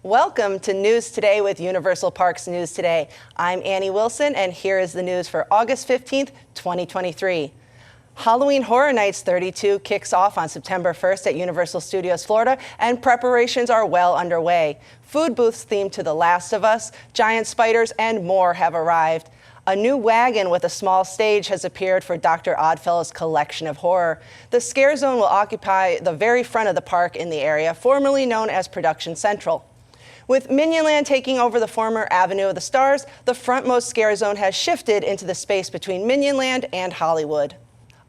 Welcome to News Today with Universal Parks News Today. I'm Annie Wilson, and here is the news for August 15th, 2023. Halloween Horror Nights 32 kicks off on September 1st at Universal Studios Florida, and preparations are well underway. Food booths themed to The Last of Us, giant spiders, and more have arrived. A new wagon with a small stage has appeared for Dr. Oddfellow's collection of horror. The Scare Zone will occupy the very front of the park in the area, formerly known as Production Central. With Minionland taking over the former Avenue of the Stars, the frontmost Scare Zone has shifted into the space between Minionland and Hollywood.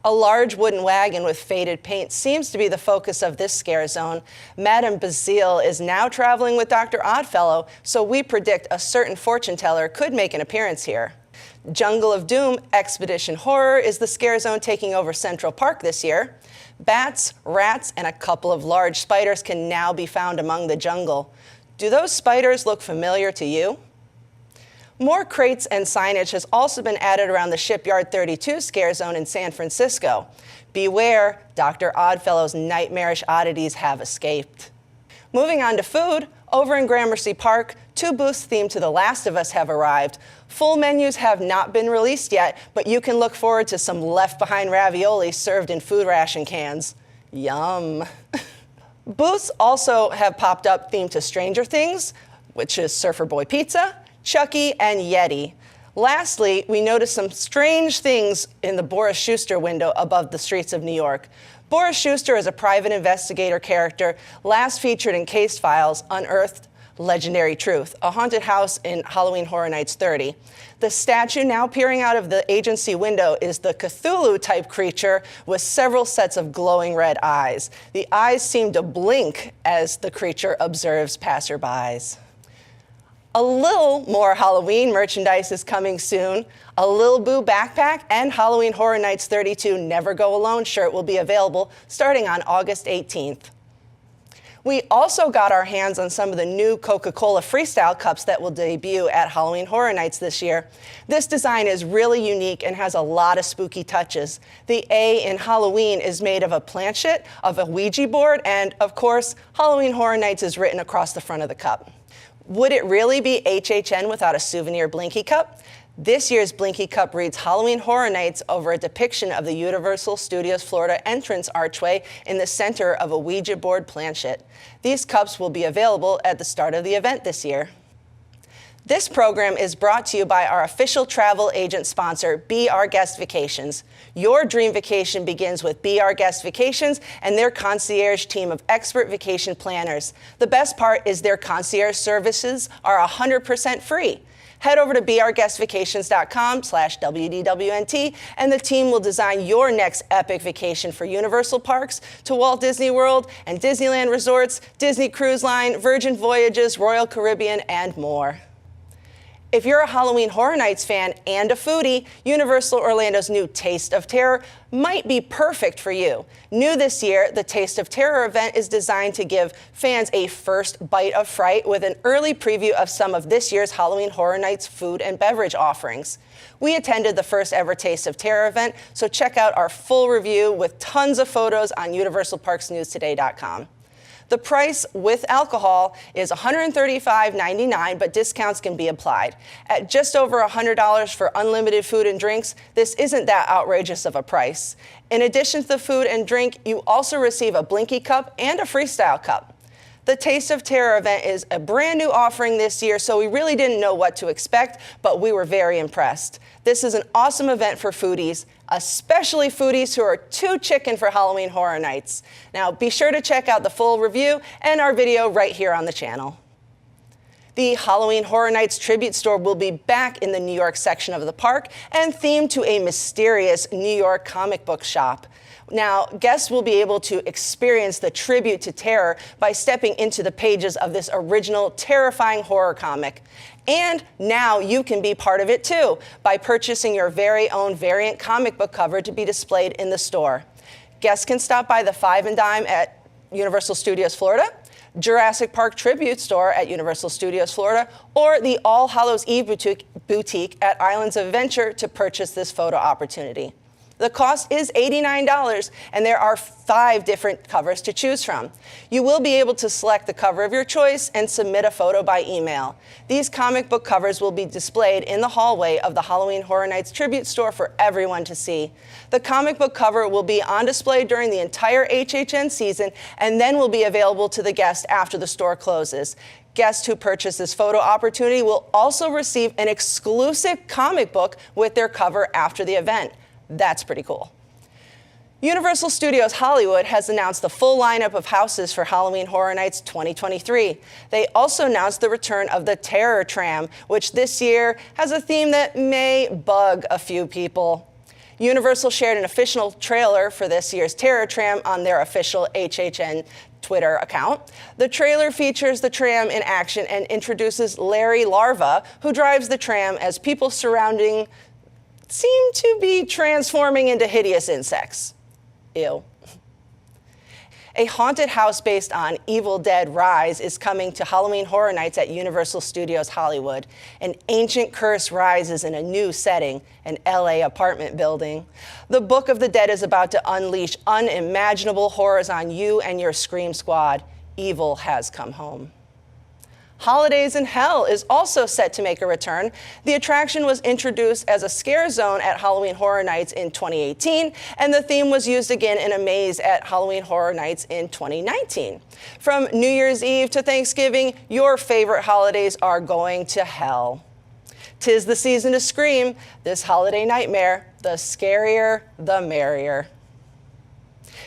A large wooden wagon with faded paint seems to be the focus of this Scare Zone. Madame Basiel is now traveling with Dr. Oddfellow, so we predict a certain fortune teller could make an appearance here. Jungle of Doom Expedition Horror is the Scare Zone taking over Central Park this year. Bats, rats, and a couple of large spiders can now be found among the jungle. Do those spiders look familiar to you? More crates and signage has also been added around the Shipyard 32 Scare Zone in San Francisco. Beware, Dr. Oddfellow's nightmarish oddities have escaped. Moving on to food, over in Gramercy Park, 2 booths themed to The Last of Us have arrived. Full menus have not been released yet, but you can look forward to some left-behind ravioli served in food ration cans. Yum. Booths also have popped up themed to Stranger Things, which is Surfer Boy Pizza, Chucky, and Yeti. Lastly, we noticed some strange things in the Boris Schuster window above the streets of New York. Boris Schuster is a private investigator character last featured in Case Files, Unearthed Legendary Truth, a haunted house in Halloween Horror Nights 30. The statue now peering out of the agency window is the Cthulhu-type creature with several sets of glowing red eyes. The eyes seem to blink as the creature observes passerbys. A little more Halloween merchandise is coming soon. A Lil Boo backpack and Halloween Horror Nights 32 Never Go Alone shirt will be available starting on August 18th. We also got our hands on some of the new Coca-Cola Freestyle cups that will debut at Halloween Horror Nights this year. This design is really unique and has a lot of spooky touches. The A in Halloween is made of a planchette of a Ouija board, and of course, Halloween Horror Nights is written across the front of the cup. Would it really be HHN without a Souvenir Blinky cup? This year's Blinky cup reads Halloween Horror Nights over a depiction of the Universal Studios Florida entrance archway in the center of a Ouija board planchette. These cups will be available at the start of the event this year. This program is brought to you by our official travel agent sponsor, Be Our Guest Vacations. Your dream vacation begins with Be Our Guest Vacations and their concierge team of expert vacation planners. The best part is their concierge services are 100% free. Head over to beourguestvacations.com/WDWNT and the team will design your next epic vacation for Universal Parks to Walt Disney World and Disneyland Resorts, Disney Cruise Line, Virgin Voyages, Royal Caribbean, and more. If you're a Halloween Horror Nights fan and a foodie, Universal Orlando's new Taste of Terror might be perfect for you. New this year, the Taste of Terror event is designed to give fans a first bite of fright with an early preview of some of this year's Halloween Horror Nights food and beverage offerings. We attended the first ever Taste of Terror event, so check out our full review with tons of photos on universalparksnewstoday.com. The price with alcohol is $135.99, but discounts can be applied. At just over $100 for unlimited food and drinks, this isn't that outrageous of a price. In addition to the food and drink, you also receive a Blinky cup and a Freestyle cup. The Taste of Terror event is a brand new offering this year, so we really didn't know what to expect, but we were very impressed. This is an awesome event for foodies, especially foodies who are too chicken for Halloween Horror Nights. Now, be sure to check out the full review and our video right here on the channel. The Halloween Horror Nights tribute store will be back in the New York section of the park and themed to a mysterious New York comic book shop. Now, guests will be able to experience the tribute to terror by stepping into the pages of this original terrifying horror comic. And now you can be part of it too by purchasing your very own variant comic book cover to be displayed in the store. Guests can stop by the Five and Dime at Universal Studios Florida, Jurassic Park Tribute Store at Universal Studios Florida, or the All Hallows Eve boutique at Islands of Adventure to purchase this photo opportunity. The cost is $89, and there are 5 different covers to choose from. You will be able to select the cover of your choice and submit a photo by email. These comic book covers will be displayed in the hallway of the Halloween Horror Nights tribute store for everyone to see. The comic book cover will be on display during the entire HHN season and then will be available to the guest after the store closes. Guests who purchase this photo opportunity will also receive an exclusive comic book with their cover after the event. That's pretty cool. Universal Studios Hollywood has announced the full lineup of houses for Halloween Horror Nights 2023. They also announced the return of the Terror Tram, which this year has a theme that may bug a few people. Universal shared an official trailer for this year's Terror Tram on their official HHN Twitter account. The trailer features the tram in action and introduces Larry Larva, who drives the tram as people surrounding seem to be transforming into hideous insects. Ew. A haunted house based on Evil Dead Rise is coming to Halloween Horror Nights at Universal Studios Hollywood. An ancient curse rises in a new setting, an LA apartment building. The Book of the Dead is about to unleash unimaginable horrors on you and your Scream Squad. Evil has come home. Holidays in Hell is also set to make a return. The attraction was introduced as a scare zone at Halloween Horror Nights in 2018, and the theme was used again in a maze at Halloween Horror Nights in 2019. From New Year's Eve to Thanksgiving, your favorite holidays are going to hell. 'Tis the season to scream, this holiday nightmare, the scarier, the merrier.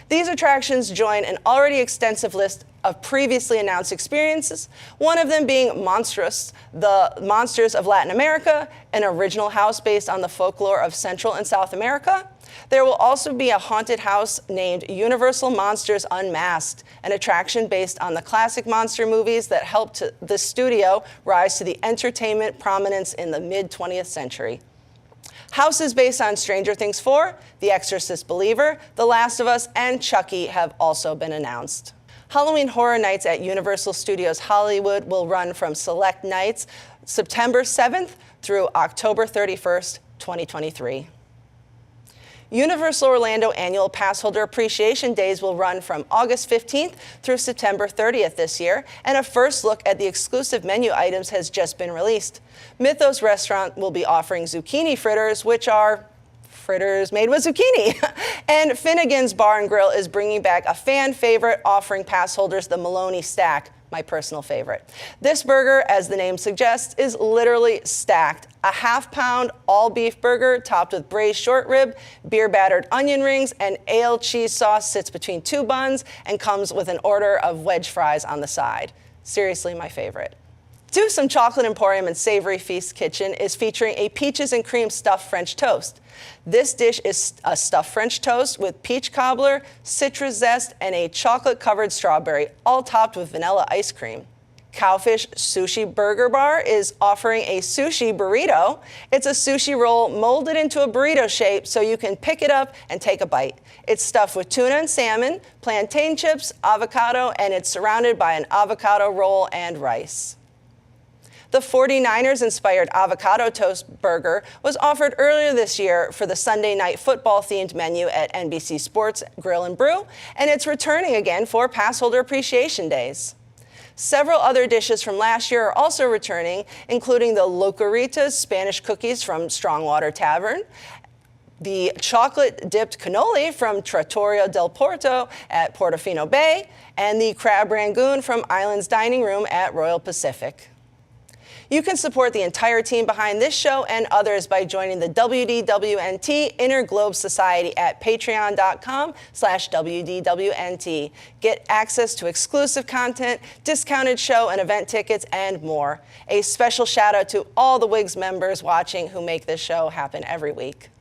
These attractions join an already extensive list of previously announced experiences, one of them being Monstrous, the Monsters of Latin America, an original house based on the folklore of Central and South America. There will also be a haunted house named Universal Monsters Unmasked, an attraction based on the classic monster movies that helped the studio rise to the entertainment prominence in the mid-20th century. Houses based on Stranger Things 4, The Exorcist Believer, The Last of Us, and Chucky have also been announced. Halloween Horror Nights at Universal Studios Hollywood will run from select nights September 7th through October 31st, 2023. Universal Orlando Annual Passholder Appreciation Days will run from August 15th through September 30th this year, and a first look at the exclusive menu items has just been released. Mythos Restaurant will be offering zucchini fritters, which are fritters made with zucchini. And Finnegan's Bar and Grill is bringing back a fan favorite, offering pass holders the Maloney Stack, my personal favorite. This burger, as the name suggests, is literally stacked. A half-pound all-beef burger topped with braised short rib, beer-battered onion rings, and ale cheese sauce sits between 2 buns and comes with an order of wedge fries on the side. Seriously, my favorite. Do Some Chocolate Emporium and Savory Feast Kitchen is featuring a peaches and cream stuffed French toast. This dish is a stuffed French toast with peach cobbler, citrus zest, and a chocolate-covered strawberry, all topped with vanilla ice cream. Cowfish Sushi Burger Bar is offering a sushi burrito. It's a sushi roll molded into a burrito shape so you can pick it up and take a bite. It's stuffed with tuna and salmon, plantain chips, avocado, and it's surrounded by an avocado roll and rice. The 49ers-inspired avocado toast burger was offered earlier this year for the Sunday night football-themed menu at NBC Sports Grill and Brew, and it's returning again for Passholder Appreciation Days. Several other dishes from last year are also returning, including the Locaritas Spanish cookies from Strongwater Tavern, the chocolate-dipped cannoli from Trattoria del Porto at Portofino Bay, and the crab rangoon from Islands Dining Room at Royal Pacific. You can support the entire team behind this show and others by joining the WDWNT Inner Globe Society at patreon.com/WDWNT. Get access to exclusive content, discounted show and event tickets, and more. A special shout out to all the WIGS members watching who make this show happen every week.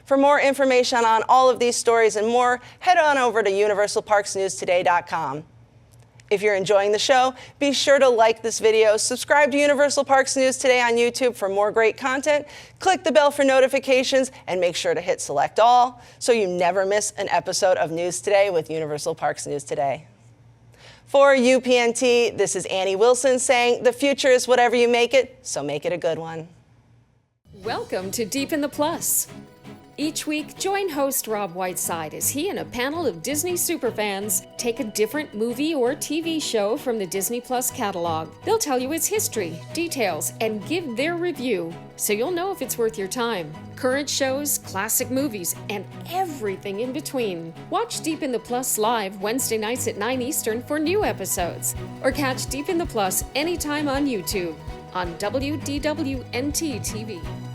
For more information on all of these stories and more, head on over to universalparksnewstoday.com. If you're enjoying the show, be sure to like this video, subscribe to Universal Parks News Today on YouTube for more great content, click the bell for notifications, and make sure to hit select all so you never miss an episode of News Today with Universal Parks News Today. For UPNT, this is Annie Wilson saying, the future is whatever you make it, so make it a good one. Welcome to Deep in the Plus. Each week, join host Rob Whiteside as he and a panel of Disney superfans take a different movie or TV show from the Disney Plus catalog. They'll tell you its history, details, and give their review, so you'll know if it's worth your time. Current shows, classic movies, and everything in between. Watch Deep in the Plus live Wednesday nights at 9 Eastern for new episodes, or catch Deep in the Plus anytime on YouTube on WDWNT TV.